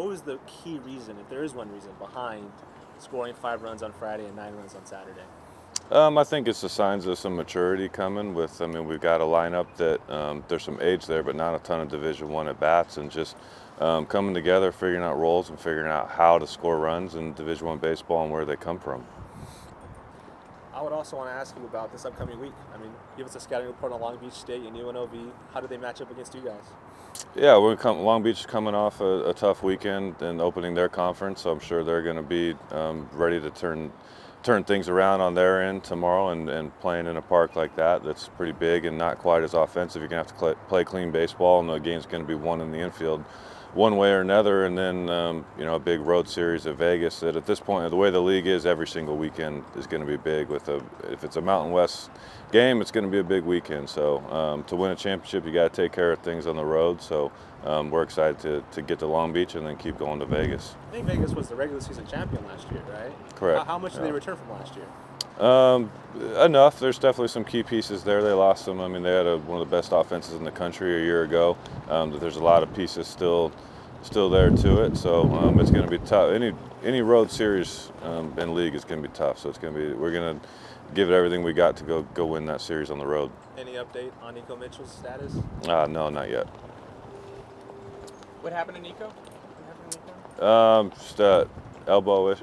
What was the key reason, if there is one reason, behind scoring 5 runs on Friday and 9 runs on Saturday? I think it's the signs of some maturity coming with, I mean, we've got a lineup that there's some age there, but not a ton of Division I at bats, and just coming together, figuring out roles and figuring out how to score runs in Division I baseball and where they come from. I would also want to ask you about this upcoming week. I mean, give us a scouting report on Long Beach State and UNLV. How do they match up against you guys? Yeah, Long Beach is coming off a tough weekend and opening their conference, so I'm sure they're going to be ready to turn things around on their end tomorrow, and playing in a park like that's pretty big and not quite as offensive. You're going to have to play clean baseball, and the game's going to be won in the infield one way or another, and then a big road series at Vegas that at this point, the way the league is, every single weekend is going to be big. If it's a Mountain West game, it's going to be a big weekend. So to win a championship, you got to take care of things on the road. So we're excited to get to Long Beach and then keep going to Vegas. I think Vegas was the regular season champion last year, right? Correct. How much did they return from last year? Enough. There's definitely some key pieces there. They lost them. I mean, they had one of the best offenses in the country a year ago. There's a lot of pieces still there to it. So it's going to be tough. Any road series in league is going to be tough. So we're going to give it everything we got to go win that series on the road. Any update on Nico Mitchell's status? No, not yet. What happened to Nico? Just a elbow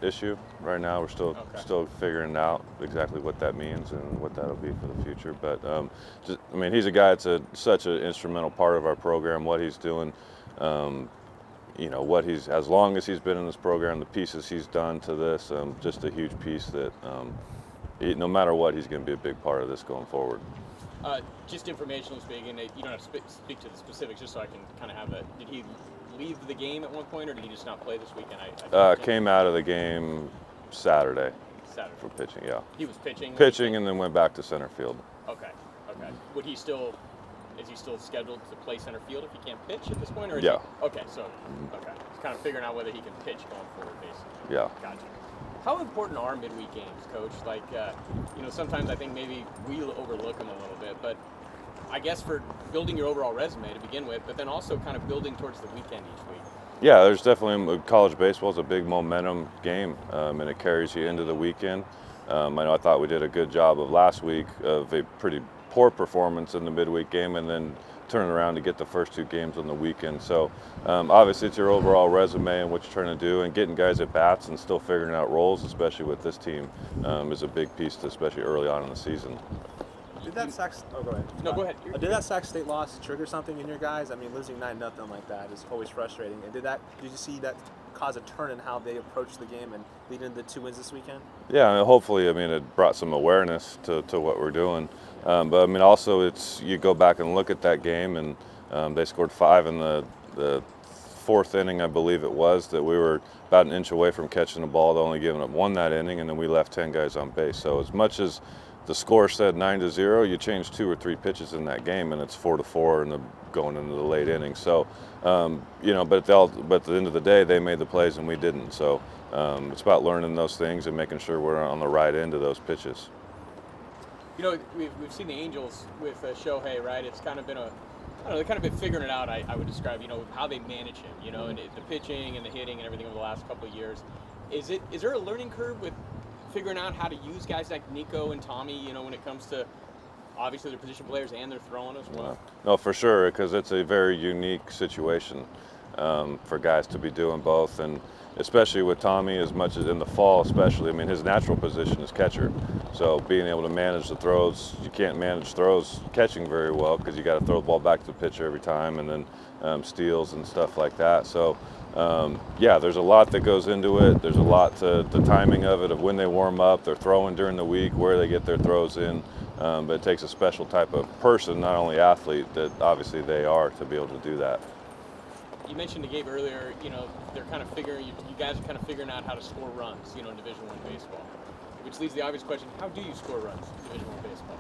issue right now. We're still figuring out exactly what that means and what that'll be for the future. But he's a guy that's such an instrumental part of our program. What he's doing, as long as he's been in this program, the pieces he's done to this, just a huge piece that no matter what, he's going to be a big part of this going forward. Just informational speaking, you don't have to speak to the specifics, just so I can kind of have a. Did he leave the game at one point, or did he just not play this weekend? Came out of the game Saturday. For pitching, yeah. He was pitching. Pitching, and then went back to center field. Okay. Is he still scheduled to play center field if he can't pitch at this point, or? Yeah. Okay. He's kind of figuring out whether he can pitch going forward, basically. Yeah. Gotcha. How important are midweek games, Coach? Like, sometimes I think maybe we overlook them a little bit, but I guess for building your overall resume to begin with, but then also kind of building towards the weekend each week. Yeah, there's definitely college baseball is a big momentum game, and it carries you into the weekend. I thought we did a good job of last week of a pretty poor performance in the midweek game, and then turning around to get the first 2 games on the weekend. So obviously it's your overall resume and what you're trying to do, and getting guys at bats and still figuring out roles, especially with this team, is a big piece, especially early on in the season. Did that Sac? Oh, go ahead. No, go ahead. Did that Sac State loss trigger something in your guys? I mean, losing 9-0 like that is always frustrating. And did you see that cause a turn in how they approached the game and lead into the 2 wins this weekend? Yeah, hopefully, it brought some awareness to what we're doing. But also you go back and look at that game, and they scored 5 in the 4th inning, I believe it was, that we were about an inch away from catching the ball, only giving up 1 that inning, and then we left 10 guys on base. So as much as the score said 9-0, you change 2 or 3 pitches in that game, and it's 4-4 and going into the late innings. So, but at the end of the day, they made the plays and we didn't. So it's about learning those things and making sure we're on the right end of those pitches. We've seen the Angels with Shohei, right? It's kind of been they've kind of been figuring it out. I would describe, how they manage him, and the pitching and the hitting and everything over the last couple of years. Is there a learning curve with figuring out how to use guys like Nico and Tommy, when it comes to obviously their position players and their throwing as well? No, for sure, because it's a very unique situation for guys to be doing both, and especially with Tommy, as much as in the fall especially, his natural position is catcher. So being able to manage the throws, you can't manage throws catching very well because you got to throw the ball back to the pitcher every time, and then steals and stuff like that. So there's a lot that goes into it. There's a lot to the timing of it, of when they warm up, they're throwing during the week, where they get their throws in. But it takes a special type of person, not only athlete, that obviously they are, to be able to do that. You mentioned to Gabe earlier, they're kind of figuring, you guys are kind of figuring out how to score runs, in Division I baseball. Which leads to the obvious question, how do you score runs in Division I baseball?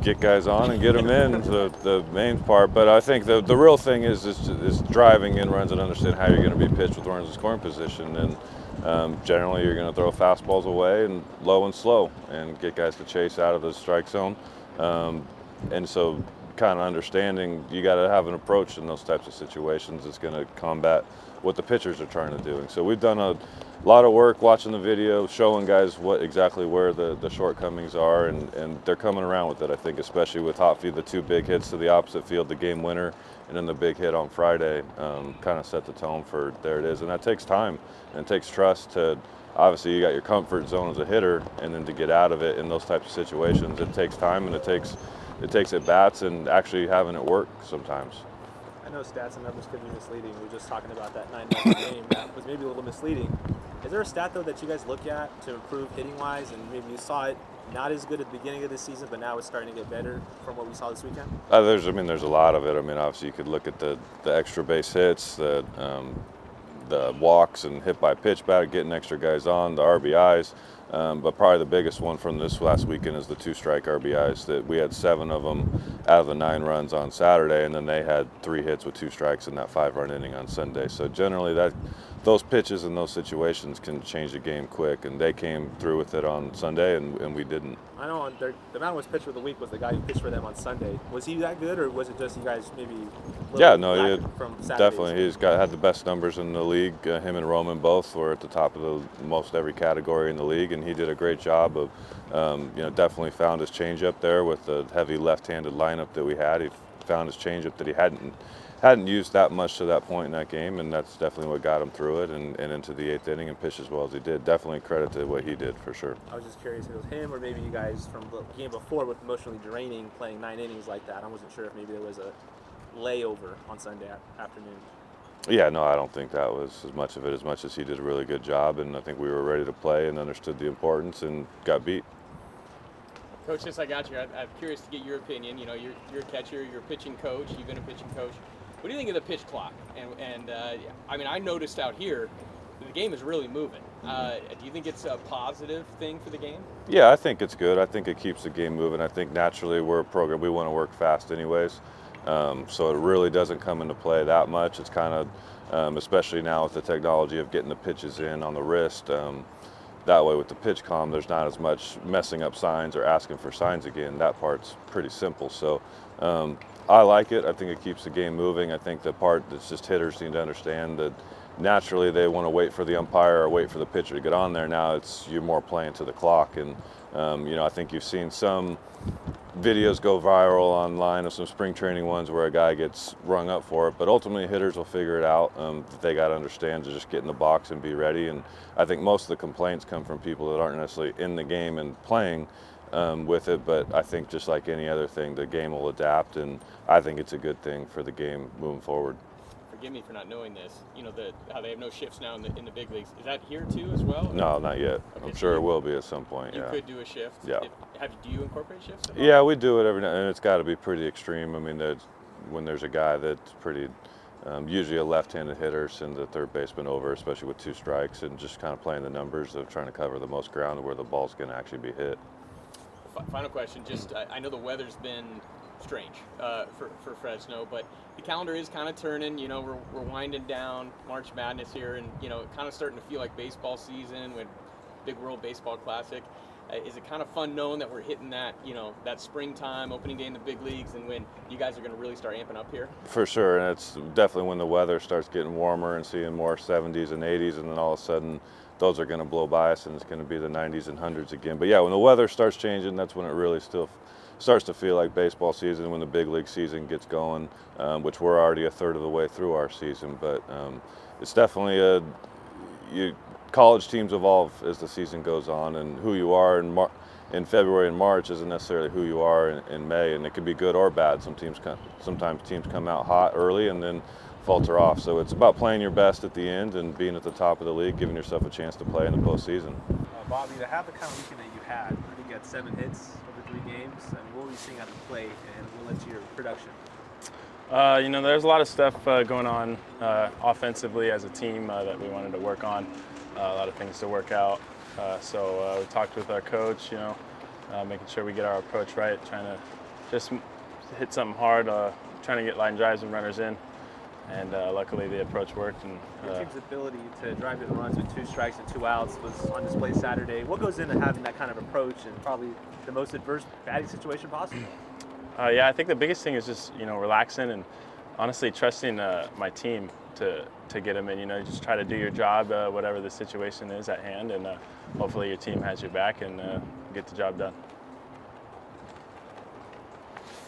Get guys on and get them in, the main part. But I think the real thing is driving in runs and understanding how you're going to be pitched with runners in scoring position. And generally you're going to throw fastballs away and low and slow and get guys to chase out of the strike zone. And so kind of understanding you got to have an approach in those types of situations that's going to combat what the pitchers are trying to do. And so we've done a lot of work watching the video, showing guys exactly where the shortcomings are, and they're coming around with it, I think, especially with Hotfy, the 2 big hits to the opposite field, the game winner, and then the big hit on Friday kind of set the tone for there it is. And that takes time, and it takes trust to, obviously you got your comfort zone as a hitter, and then to get out of it in those types of situations, it takes time, and it takes at bats and actually having it work sometimes. I know stats and numbers could be misleading. We were just talking about that 9-0 game that was maybe a little misleading. Is there a stat though that you guys look at to improve hitting wise, and maybe you saw it not as good at the beginning of the season, but now it's starting to get better from what we saw this weekend? There's a lot of it. I mean, obviously you could look at the extra base hits, the walks and hit by pitch batter, getting extra guys on, the RBIs. But probably the biggest one from this last weekend is the 2-strike RBIs. That we had 7 of them out of the 9 runs on Saturday, and then they had 3 hits with 2 strikes in that 5-run inning on Sunday. So generally, those pitches and those situations can change the game quick, and they came through with it on Sunday, and we didn't. I know the Mountain West pitcher of the week was the guy who pitched for them on Sunday. Was he that good, or was it just you guys maybe? From Saturday? Definitely. Had the best numbers in the league. Him and Roman both were at the top of the most every category in the league, and he did a great job of, definitely found his changeup there with the heavy left-handed lineup that we had. He found his changeup that he hadn't used that much to that point in that game, and that's definitely what got him through it and into the 8th inning and pitched as well as he did. Definitely credit to what he did for sure. I was just curious if it was him or maybe you guys from the game before with emotionally draining, playing 9 innings like that. I wasn't sure if maybe there was a layover on Sunday afternoon. Yeah, no, I don't think that was as much as he did a really good job, and I think we were ready to play and understood the importance and got beat. Coach, since I got you, I'm curious to get your opinion. You know, you're a catcher, you're a pitching coach, you've been a pitching coach. What do you think of the pitch clock? And I mean, I noticed out here the game is really moving. Do you think it's a positive thing for the game? Yeah, I think it's good. I think it keeps the game moving. I think naturally we're a program, we want to work fast anyways. So it really doesn't come into play that much. It's kind of, especially now with the technology of getting the pitches in on the wrist, that way with the pitch comm, there's not as much messing up signs or asking for signs again. That part's pretty simple. So I like it. I think it keeps the game moving. I think the part that's just hitters need to understand that naturally they want to wait for the umpire or wait for the pitcher to get on there. Now you're more playing to the clock. And, I think you've seen some videos go viral online of some spring training ones where a guy gets rung up for it, but ultimately hitters will figure it out. That they got to understand to just get in the box and be ready. And I think most of the complaints come from people that aren't necessarily in the game and playing with it, but I think just like any other thing, the game will adapt, and I think it's a good thing for the game moving forward. Forgive me for not knowing this. You know, how they have no shifts now in the big leagues. Is that here too as well? No, not yet. Okay, I'm so sure it will be at some point. You yeah. could do a shift. Yeah. Do you incorporate shifts at all? Yeah, we do it every now, and it's got to be pretty extreme. I mean, when there's a guy that's pretty, usually a left-handed hitter, send the third baseman over, especially with 2 strikes, and just kind of playing the numbers of trying to cover the most ground where the ball's going to actually be hit. Final question. Just I know the weather's been strange for Fresno, but the calendar is kind of turning. You know, we're winding down March Madness here, and kind of starting to feel like baseball season with Big World Baseball Classic. Is it kind of fun knowing that we're hitting that that springtime opening day in the big leagues, and when you guys are going to really start amping up here? For sure, and it's definitely when the weather starts getting warmer and seeing more 70s and 80s, and then all of a sudden those are going to blow by us, and it's going to be the 90s and 100s again. But yeah, when the weather starts changing, that's when it really still starts to feel like baseball season, when the big league season gets going, which we're already a third of the way through our season. But it's definitely college teams evolve as the season goes on, and who you are in February and March isn't necessarily who you are in May, and it can be good or bad. Sometimes teams come out hot early and then falter off. So it's about playing your best at the end and being at the top of the league, giving yourself a chance to play in the postseason. Bobby, to have the kind of weekend that you had, I think you had 7 hits over 3 games. I mean, what were you seeing at the plate, and what led to your production? There's a lot of stuff going on offensively as a team that we wanted to work on. A lot of things to work out. So we talked with our coach, making sure we get our approach right, trying to just hit something hard, trying to get line drives and runners in. And luckily the approach worked. And your team's ability to drive in runs with 2 strikes and 2 outs was on display Saturday. What goes into having that kind of approach in probably the most adverse batting situation possible? I think the biggest thing is just relaxing and honestly trusting my team. to get them in. You know, just try to do your job, whatever the situation is at hand, and hopefully your team has your back and get the job done.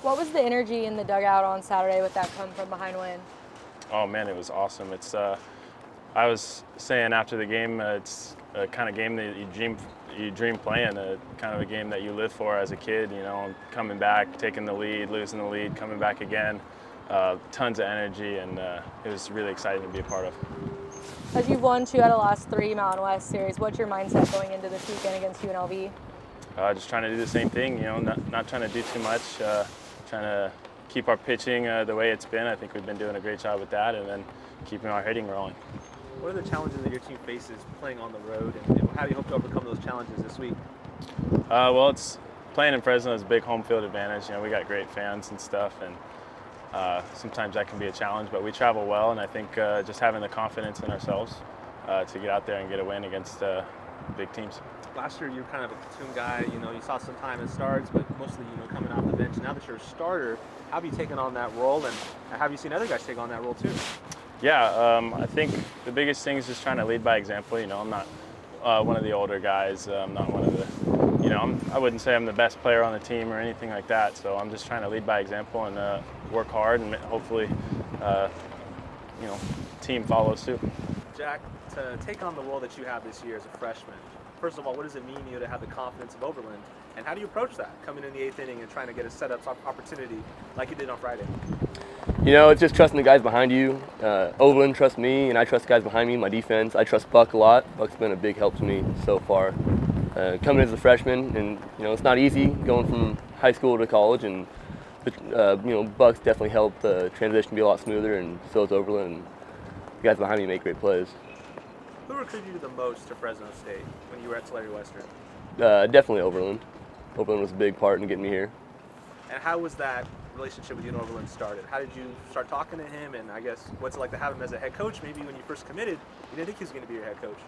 What was the energy in the dugout on Saturday with that come from behind win? Oh man, it was awesome. It's I was saying after the game, it's a kind of game that you dream playing, kind of a game that you live for as a kid. You know, coming back, taking the lead, losing the lead, coming back again. Tons of energy, and it was really exciting to be a part of. As you've won 2 out of the last 3 Mountain West series, what's your mindset going into this weekend against UNLV? Just trying to do the same thing, you know, not trying to do too much, trying to keep our pitching the way it's been. I think we've been doing a great job with that, and then keeping our hitting rolling. What are the challenges that your team faces playing on the road, and how do you hope to overcome those challenges this week? Well, it's playing in Fresno is a big home field advantage. You know, we got great fans and stuff, and sometimes that can be a challenge, but we travel well, and I think just having the confidence in ourselves to get out there and get a win against big teams. Last year you were kind of a platoon guy, you know, you saw some time in starts, but mostly, you know, coming off the bench. Now that you're a starter, how have you taken on that role, and have you seen other guys take on that role too? Yeah, I think the biggest thing is just trying to lead by example. You know, I'm not one of the older guys. I'm not one of the, you know, I wouldn't say I'm the best player on the team or anything like that. So I'm just trying to lead by example and work hard, and hopefully, you know, team follows suit. Jack, to take on the role that you have this year as a freshman, first of all, what does it mean to you to have the confidence of Overland, and how do you approach that, coming in the 8th inning and trying to get a setup opportunity like you did on Friday? You know, it's just trusting the guys behind you. Overland trusts me, and I trust the guys behind me, my defense. I trust Buck a lot. Buck's been a big help to me so far. Coming as a freshman, and you know, it's not easy going from high school to college, and you know, Buck's definitely helped the transition be a lot smoother, and so is Overland. And the guys behind me make great plays. Who recruited you the most to Fresno State when you were at Tulare Western? Definitely Overland. Overland was a big part in getting me here. And how was that relationship with you and Overland started? How did you start talking to him, and I guess what's it like to have him as a head coach? Maybe when you first committed, you didn't think he was going to be your head coach.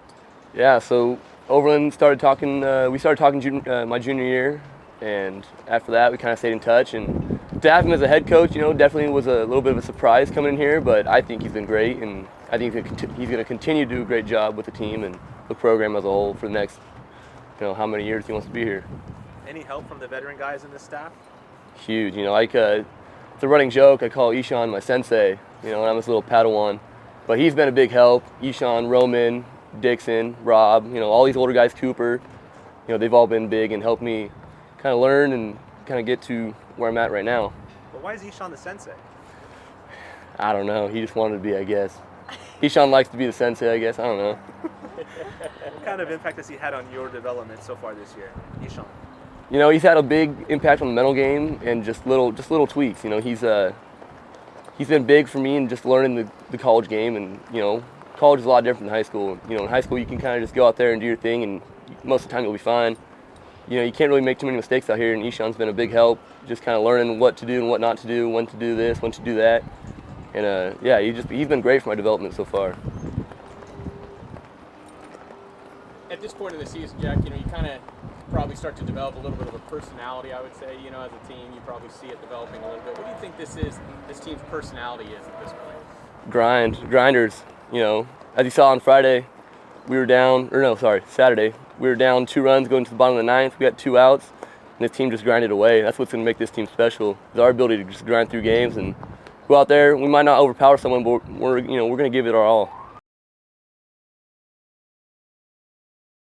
Yeah, so Overland started talking, we started talking my junior year, and after that we kind of stayed in touch, and to have him as a head coach, you know, definitely was a little bit of a surprise coming in here, but I think he's been great, and I think he's going to continue to do a great job with the team and the program as a whole for the next, you know, how many years he wants to be here. Any help from the veteran guys in this staff? Huge, you know, like it's a running joke, I call Ishan my sensei, you know, and I'm his little Padawan, but he's been a big help. Ishan, Roman, Dixon, Rob, you know, all these older guys, Cooper, you know, they've all been big and helped me kind of learn and kind of get to where I'm at right now. But why is Ishan the sensei? I don't know, he just wanted to be, I guess. Ishan likes to be the sensei, I guess, I don't know. What kind of impact has he had on your development so far this year, Ishan? You know, he's had a big impact on the mental game and just little tweaks. You know, he's been big for me in just learning the college game, and you know, college is a lot different than high school. You know, in high school you can kind of just go out there and do your thing, and most of the time you'll be fine. You know, you can't really make too many mistakes out here, and Ishan's been a big help, just kind of learning what to do and what not to do, when to do this, when to do that. And yeah, he's been great for my development so far. At this point in the season, Jack, you know, you kind of probably start to develop a little bit of a personality, I would say, you know, as a team. You probably see it developing a little bit. What do you think this team's personality is at this point? Grinders, you know. As you saw on Friday, Saturday, we were down 2 runs going to the bottom of the 9th. We got 2 outs, and this team just grinded away. That's what's going to make this team special, is our ability to just grind through games and go out there. We might not overpower someone, but we're going to give it our all.